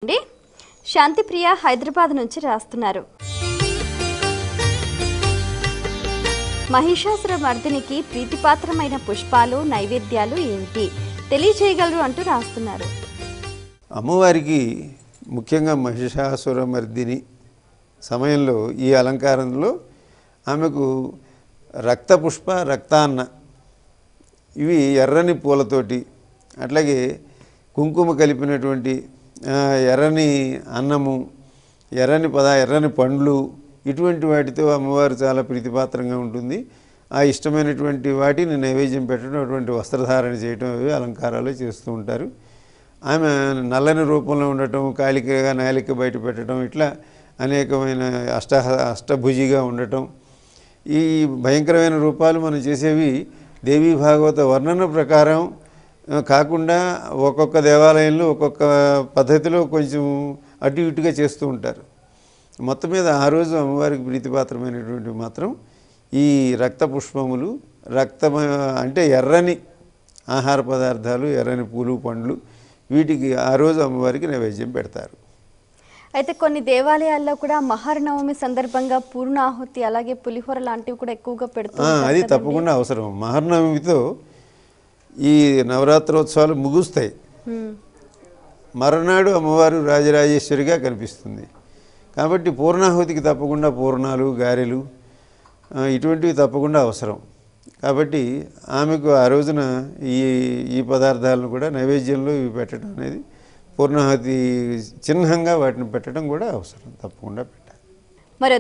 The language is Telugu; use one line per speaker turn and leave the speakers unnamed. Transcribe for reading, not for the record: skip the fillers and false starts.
అండి శాంతిప్రియ హైదరాబాద్ నుంచి రాస్తున్నారు. మహిషాసుర మర్దినికి ప్రీతిపాత్రమైన పుష్పాలు నైవేద్యాలు ఏంటి తెలియజేయగలరు అంటూ రాస్తున్నారు.
అమ్మవారికి ముఖ్యంగా మహిషాసుర మర్దిని సమయంలో ఈ అలంకారంలో ఆమెకు రక్త పుష్ప రక్తాన్న ఇవి ఎర్రని పూలతోటి అట్లాగే కుంకుమ కలిపినటువంటి ఎర్రని అన్నము ఎర్రని పండ్లు ఇటువంటి వాటితో అమ్మవారు చాలా ప్రీతిపాత్రంగా ఉంటుంది. ఆ ఇష్టమైనటువంటి వాటిని నైవేద్యం పెట్టడం, అటువంటి వస్త్రధారణ చేయటం అవి అలంకారాలు చేస్తూ ఉంటారు. ఆమె నల్లని రూపంలో ఉండటం, కాళికగా నాలిక బయట పెట్టడం, ఇట్లా అనేకమైన అష్టభుజిగా ఉండటం, ఈ భయంకరమైన రూపాలు మనం చేసేవి దేవీ భాగవత వర్ణన ప్రకారం కాకుండా ఒక్కొక్క దేవాలయంలో ఒక్కొక్క పద్ధతిలో కొంచెం అటు ఇటుగా చేస్తూ ఉంటారు. మొత్తం మీద ఆ రోజు అమ్మవారికి ప్రీతిపాత్రమైనటువంటి మాత్రం ఈ రక్త పుష్పములు, అంటే ఎర్రని ఆహార పదార్థాలు, ఎర్రని పూలు పండ్లు, వీటికి ఆ రోజు అమ్మవారికి నైవేద్యం పెడతారు.
అయితే కొన్ని దేవాలయాల్లో కూడా మహానవమి సందర్భంగా పూర్ణాహుతి అలాగే పులిహోర లాంటివి కూడా ఎక్కువగా పెడుతుంటారు.
అది తప్పకుండా అవసరం. మహానవమితో ఈ నవరాత్రోత్సవాలు ముగుస్తాయి. మరునాడు అమ్మవారు రాజరాజేశ్వరిగా కనిపిస్తుంది. కాబట్టి పూర్ణాహుతికి తప్పకుండా పూర్ణాలు, గారెలు ఇటువంటివి తప్పకుండా అవసరం. కాబట్టి ఆమెకు ఆ రోజున ఈ పదార్థాలను కూడా నైవేద్యంలో ఇవి పెట్టడం అనేది, పూర్ణాహుతి చిహ్నంగా వాటిని పెట్టడం కూడా అవసరం, తప్పకుండా పెట్టాలి.
మరి